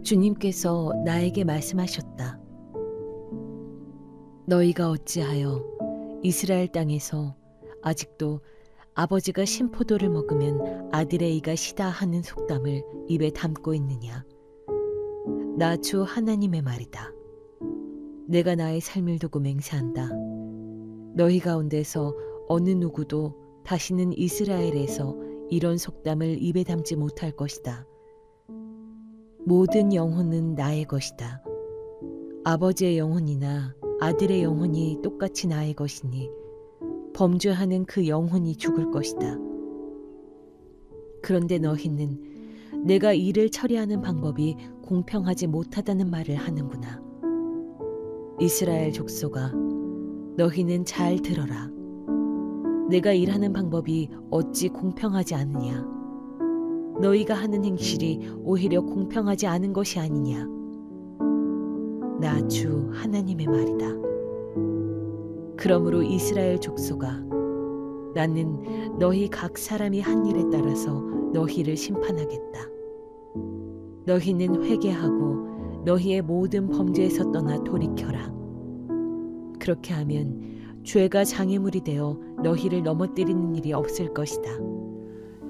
주님께서 나에게 말씀하셨다. 너희가 어찌하여 이스라엘 땅에서 아직도 아버지가 신포도를 먹으면 아들의 이가 시다 하는 속담을 입에 담고 있느냐? 나 주 하나님의 말이다. 내가 나의 삶을 두고 맹세한다. 너희 가운데서 어느 누구도 다시는 이스라엘에서 이런 속담을 입에 담지 못할 것이다. 모든 영혼은 나의 것이다. 아버지의 영혼이나 아들의 영혼이 똑같이 나의 것이니 범죄하는 그 영혼이 죽을 것이다. 그런데 너희는 내가 일을 처리하는 방법이 공평하지 못하다는 말을 하는구나. 이스라엘 족속아, 너희는 잘 들어라. 내가 일하는 방법이 어찌 공평하지 않느냐? 너희가 하는 행실이 오히려 공평하지 않은 것이 아니냐? 나 주 하나님의 말이다. 그러므로 이스라엘 족속아, 나는 너희 각 사람이 한 일에 따라서 너희를 심판하겠다. 너희는 회개하고 너희의 모든 범죄에서 떠나 돌이켜라. 그렇게 하면 죄가 장애물이 되어 너희를 넘어뜨리는 일이 없을 것이다.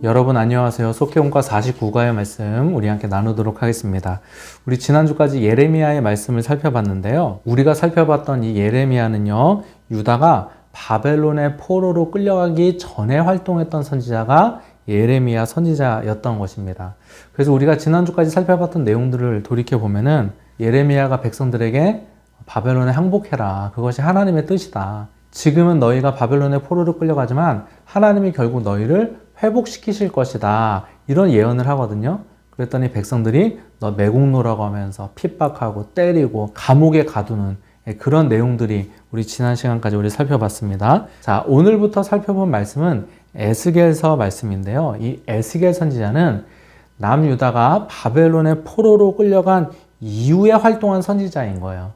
여러분 안녕하세요. 속회원과 49과의 말씀 우리 함께 나누도록 하겠습니다. 우리 지난주까지 예레미야의 말씀을 살펴봤는데요. 우리가 살펴봤던 이 예레미야는요, 유다가 바벨론의 포로로 끌려가기 전에 활동했던 선지자가 예레미야 선지자였던 것입니다. 그래서 우리가 지난주까지 살펴봤던 내용들을 돌이켜보면은 예레미야가 백성들에게 바벨론에 항복해라. 그것이 하나님의 뜻이다. 지금은 너희가 바벨론의 포로로 끌려가지만 하나님이 결국 너희를 회복시키실 것이다. 이런 예언을 하거든요. 그랬더니 백성들이 너 매국노라고 하면서 핍박하고 때리고 감옥에 가두는 그런 내용들이 우리 지난 시간까지 우리 살펴봤습니다. 자, 오늘부터 살펴본 말씀은 에스겔서 말씀인데요. 이 에스겔 선지자는 남유다가 바벨론의 포로로 끌려간 이후에 활동한 선지자인 거예요.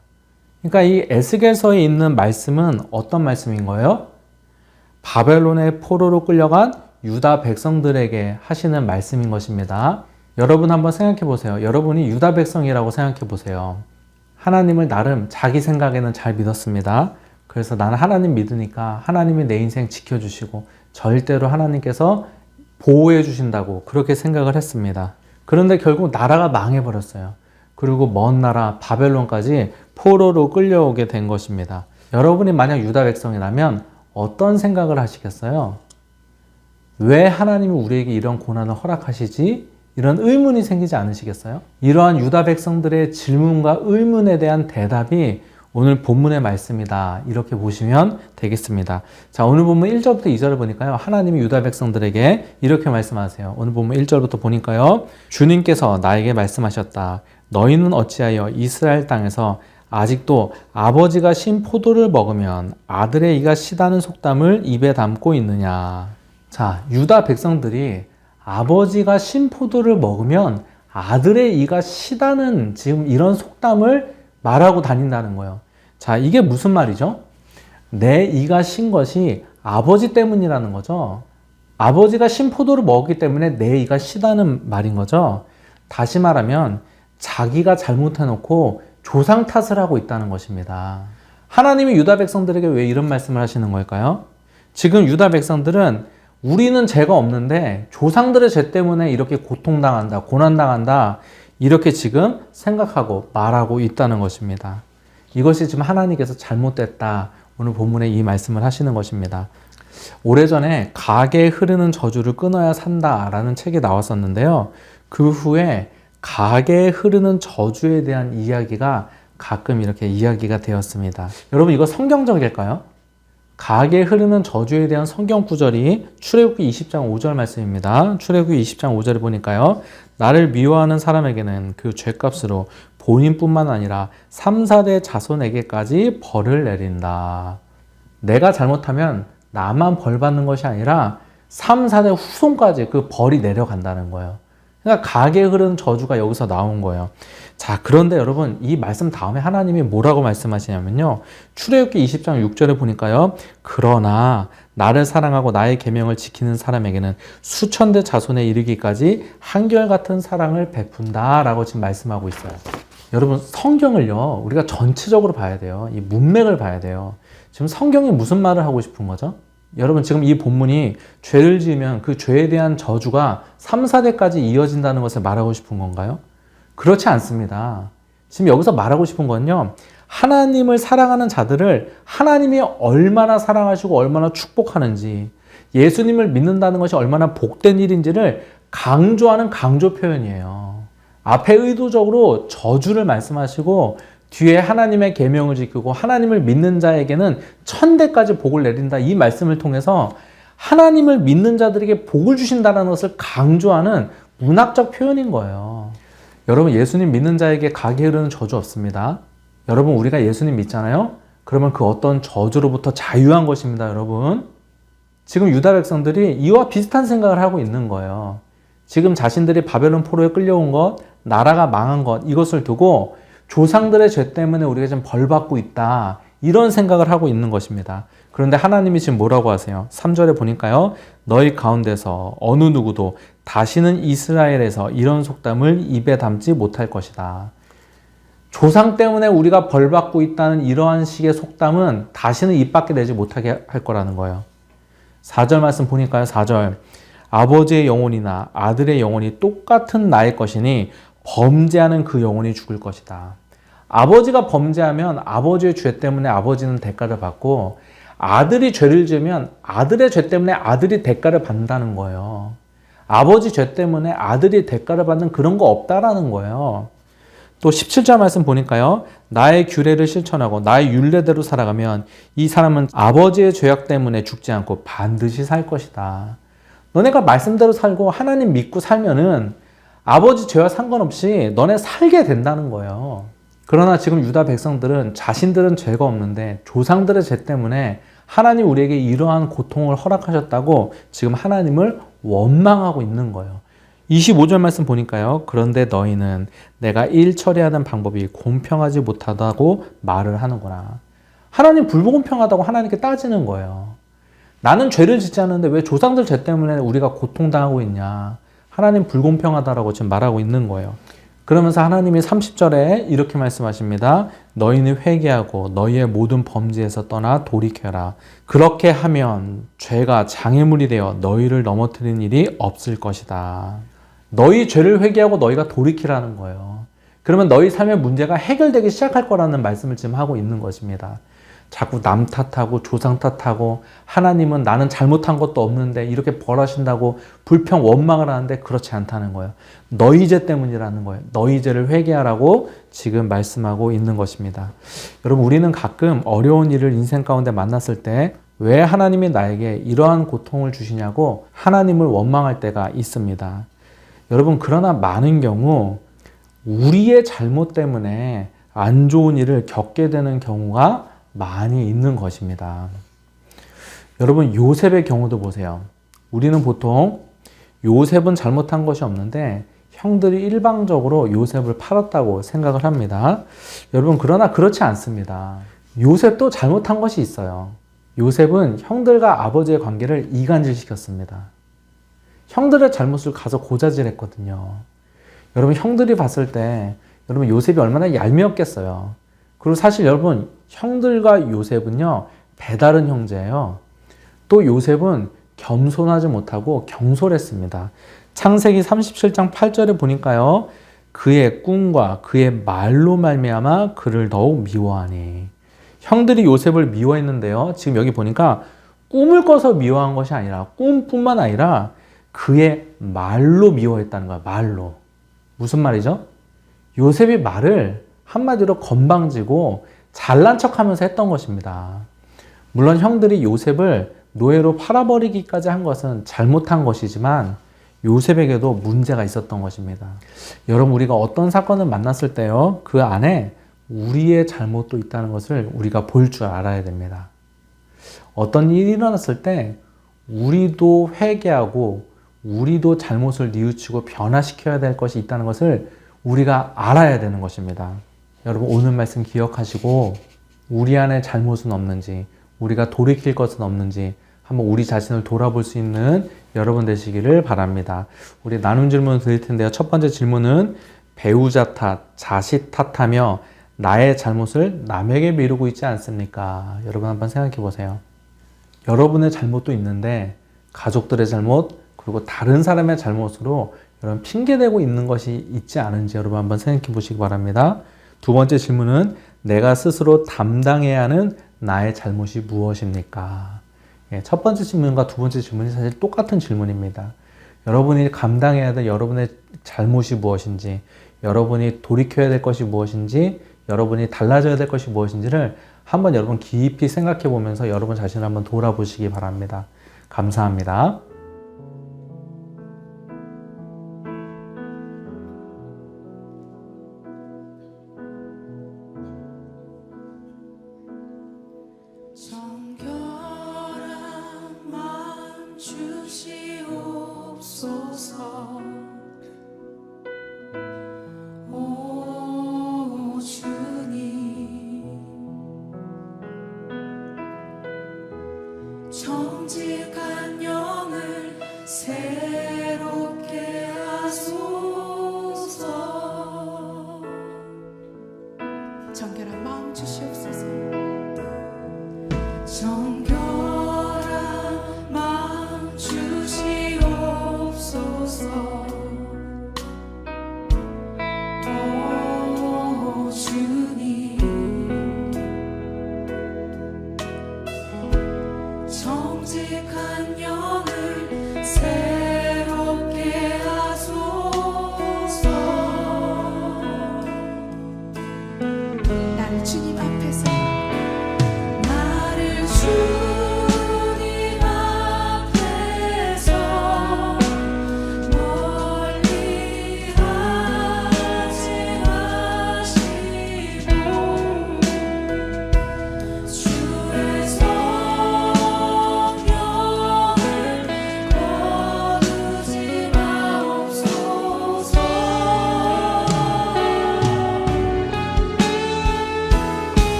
그러니까 이 에스겔서에 있는 말씀은 어떤 말씀인 거예요? 바벨론의 포로로 끌려간 유다 백성들에게 하시는 말씀인 것입니다. 여러분 한번 생각해 보세요. 여러분이 유다 백성이라고 생각해 보세요. 하나님을 나름 자기 생각에는 잘 믿었습니다. 그래서 나는 하나님 믿으니까 하나님이 내 인생 지켜주시고 절대로 하나님께서 보호해 주신다고 그렇게 생각을 했습니다. 그런데 결국 나라가 망해버렸어요. 그리고 먼 나라 바벨론까지 포로로 끌려오게 된 것입니다. 여러분이 만약 유다 백성이라면 어떤 생각을 하시겠어요? 왜 하나님이 우리에게 이런 고난을 허락하시지? 이런 의문이 생기지 않으시겠어요? 이러한 유다 백성들의 질문과 의문에 대한 대답이 오늘 본문의 말씀이다. 이렇게 보시면 되겠습니다. 자, 오늘 본문 1절부터 2절을 보니까요. 하나님이 유다 백성들에게 이렇게 말씀하세요. 오늘 본문 1절부터 보니까요. 주님께서 나에게 말씀하셨다. 너희는 어찌하여 이스라엘 땅에서 아직도 아버지가 신 포도를 먹으면 아들의 이가 시다는 속담을 입에 담고 있느냐. 자, 유다 백성들이 아버지가 신 포도를 먹으면 아들의 이가 시다는 지금 이런 속담을 말하고 다닌다는 거예요. 자, 이게 무슨 말이죠? 내 이가 신 것이 아버지 때문이라는 거죠. 아버지가 신 포도를 먹기 때문에 내 이가 시다는 말인 거죠. 다시 말하면 자기가 잘못해놓고 조상 탓을 하고 있다는 것입니다. 하나님이 유다 백성들에게 왜 이런 말씀을 하시는 걸까요? 지금 유다 백성들은 우리는 죄가 없는데 조상들의 죄 때문에 이렇게 고통당한다, 고난당한다, 이렇게 지금 생각하고 말하고 있다는 것입니다. 이것이 지금 하나님께서 잘못됐다. 오늘 본문에 이 말씀을 하시는 것입니다. 오래전에 가게에 흐르는 저주를 끊어야 산다라는 책이 나왔었는데요. 그 후에 가게에 흐르는 저주에 대한 이야기가 가끔 이렇게 이야기가 되었습니다. 여러분, 이거 성경적일까요? 가게에 흐르는 저주에 대한 성경 구절이 출애굽기 20장 5절 말씀입니다. 출애굽기 20장 5절을 보니까요. 나를 미워하는 사람에게는 그 죄값으로 본인뿐만 아니라 3, 4대 자손에게까지 벌을 내린다. 내가 잘못하면 나만 벌 받는 것이 아니라 3, 4대 후손까지 그 벌이 내려간다는 거예요. 그러니까 강하게 흐르는 저주가 여기서 나온 거예요. 자, 그런데 여러분 이 말씀 다음에 하나님이 뭐라고 말씀하시냐면요. 출애굽기 20장 6절에 보니까요. 그러나 나를 사랑하고 나의 계명을 지키는 사람에게는 수천대 자손에 이르기까지 한결같은 사랑을 베푼다라고 지금 말씀하고 있어요. 여러분 성경을요. 우리가 전체적으로 봐야 돼요. 이 문맥을 봐야 돼요. 지금 성경이 무슨 말을 하고 싶은 거죠? 여러분 지금 이 본문이 죄를 지으면 그 죄에 대한 저주가 3, 4대까지 이어진다는 것을 말하고 싶은 건가요? 그렇지 않습니다. 지금 여기서 말하고 싶은 건요. 하나님을 사랑하는 자들을 하나님이 얼마나 사랑하시고 얼마나 축복하는지, 예수님을 믿는다는 것이 얼마나 복된 일인지를 강조하는 강조 표현이에요. 앞에 의도적으로 저주를 말씀하시고 뒤에 하나님의 계명을 지키고 하나님을 믿는 자에게는 1000대까지 복을 내린다. 이 말씀을 통해서 하나님을 믿는 자들에게 복을 주신다는 것을 강조하는 문학적 표현인 거예요. 여러분 예수님 믿는 자에게 강하게 흐르는 저주 없습니다. 여러분 우리가 예수님 믿잖아요. 그러면 그 어떤 저주로부터 자유한 것입니다. 여러분 지금 유다 백성들이 이와 비슷한 생각을 하고 있는 거예요. 지금 자신들이 바벨론 포로에 끌려온 것, 나라가 망한 것 이것을 두고 조상들의 죄 때문에 우리가 지금 벌받고 있다. 이런 생각을 하고 있는 것입니다. 그런데 하나님이 지금 뭐라고 하세요? 3절에 보니까요. 너희 가운데서 어느 누구도 다시는 이스라엘에서 이런 속담을 입에 담지 못할 것이다. 조상 때문에 우리가 벌받고 있다는 이러한 식의 속담은 다시는 입 밖에 내지 못하게 할 거라는 거예요. 4절 말씀 보니까요. 4절 아버지의 영혼이나 아들의 영혼이 똑같은 나의 것이니 범죄하는 그 영혼이 죽을 것이다. 아버지가 범죄하면 아버지의 죄 때문에 아버지는 대가를 받고 아들이 죄를 지으면 아들의 죄 때문에 아들이 대가를 받는다는 거예요. 아버지 죄 때문에 아들이 대가를 받는 그런 거 없다라는 거예요. 또 17절 말씀 보니까요. 나의 규례를 실천하고 나의 율례대로 살아가면 이 사람은 아버지의 죄악 때문에 죽지 않고 반드시 살 것이다. 너네가 말씀대로 살고 하나님 믿고 살면은 아버지 죄와 상관없이 너네 살게 된다는 거예요. 그러나 지금 유다 백성들은 자신들은 죄가 없는데 조상들의 죄 때문에 하나님 우리에게 이러한 고통을 허락하셨다고 지금 하나님을 원망하고 있는 거예요. 25절 말씀 보니까요. 그런데 너희는 내가 일 처리하는 방법이 공평하지 못하다고 말을 하는구나. 하나님 불공평하다고 하나님께 따지는 거예요. 나는 죄를 짓지 않는데 왜 조상들 죄 때문에 우리가 고통당하고 있냐. 하나님 불공평하다라고 지금 말하고 있는 거예요. 그러면서 하나님이 30절에 이렇게 말씀하십니다. 너희는 회개하고 너희의 모든 범죄에서 떠나 돌이켜라. 그렇게 하면 죄가 장애물이 되어 너희를 넘어뜨리는 일이 없을 것이다. 너희 죄를 회개하고 너희가 돌이키라는 거예요. 그러면 너희 삶의 문제가 해결되기 시작할 거라는 말씀을 지금 하고 있는 것입니다. 자꾸 남 탓하고 조상 탓하고 하나님은 나는 잘못한 것도 없는데 이렇게 벌하신다고 불평 원망을 하는데 그렇지 않다는 거예요. 너희 죄 때문이라는 거예요. 너희 죄를 회개하라고 지금 말씀하고 있는 것입니다. 여러분 우리는 가끔 어려운 일을 인생 가운데 만났을 때 왜 하나님이 나에게 이러한 고통을 주시냐고 하나님을 원망할 때가 있습니다. 여러분 그러나 많은 경우 우리의 잘못 때문에 안 좋은 일을 겪게 되는 경우가 많이 있는 것입니다. 여러분 요셉의 경우도 보세요. 우리는 보통 요셉은 잘못한 것이 없는데 형들이 일방적으로 요셉을 팔았다고 생각을 합니다. 여러분 그러나 그렇지 않습니다. 요셉도 잘못한 것이 있어요. 요셉은 형들과 아버지의 관계를 이간질시켰습니다. 형들의 잘못을 가서 고자질했거든요. 여러분 형들이 봤을 때 여러분 요셉이 얼마나 얄미웠겠어요. 그리고 사실 여러분 형들과 요셉은요 배다른 형제예요. 또 요셉은 겸손하지 못하고 경솔했습니다. 창세기 37장 8절에 보니까요 그의 꿈과 그의 말로 말미암아 그를 더욱 미워하니. 형들이 요셉을 미워했는데요 지금 여기 보니까 꿈을 꿔서 미워한 것이 아니라 꿈뿐만 아니라 그의 말로 미워했다는 거야. 말로. 무슨 말이죠? 요셉이 말을 한마디로 건방지고 잘난 척하면서 했던 것입니다. 물론 형들이 요셉을 노예로 팔아버리기까지 한 것은 잘못한 것이지만 요셉에게도 문제가 있었던 것입니다. 여러분 우리가 어떤 사건을 만났을 때요 그 안에 우리의 잘못도 있다는 것을 우리가 볼 줄 알아야 됩니다. 어떤 일이 일어났을 때 우리도 회개하고 우리도 잘못을 뉘우치고 변화시켜야 될 것이 있다는 것을 우리가 알아야 되는 것입니다. 여러분 오늘 말씀 기억하시고 우리 안에 잘못은 없는지, 우리가 돌이킬 것은 없는지 한번 우리 자신을 돌아볼 수 있는 여러분 되시기를 바랍니다. 우리 나눈 질문 드릴 텐데요. 첫 번째 질문은 배우자 탓, 자식 탓하며 나의 잘못을 남에게 미루고 있지 않습니까? 여러분 한번 생각해 보세요. 여러분의 잘못도 있는데 가족들의 잘못, 그리고 다른 사람의 잘못으로 여러분 핑계대고 있는 것이 있지 않은지 여러분 한번 생각해 보시기 바랍니다. 두 번째 질문은 내가 스스로 담당해야 하는 나의 잘못이 무엇입니까? 첫 번째 질문과 두 번째 질문이 사실 똑같은 질문입니다. 여러분이 감당해야 될 여러분의 잘못이 무엇인지, 여러분이 돌이켜야 될 것이 무엇인지, 여러분이 달라져야 될 것이 무엇인지를 한번 여러분 깊이 생각해 보면서 여러분 자신을 한번 돌아보시기 바랍니다. 감사합니다. 정결한 마음 주시옵소서. 오 주님, 정직한 영을 새롭게 하소서. 정결한 마음 주시옵소서. 정결한 마음 주시옵소서. 오 주님, 정직한 영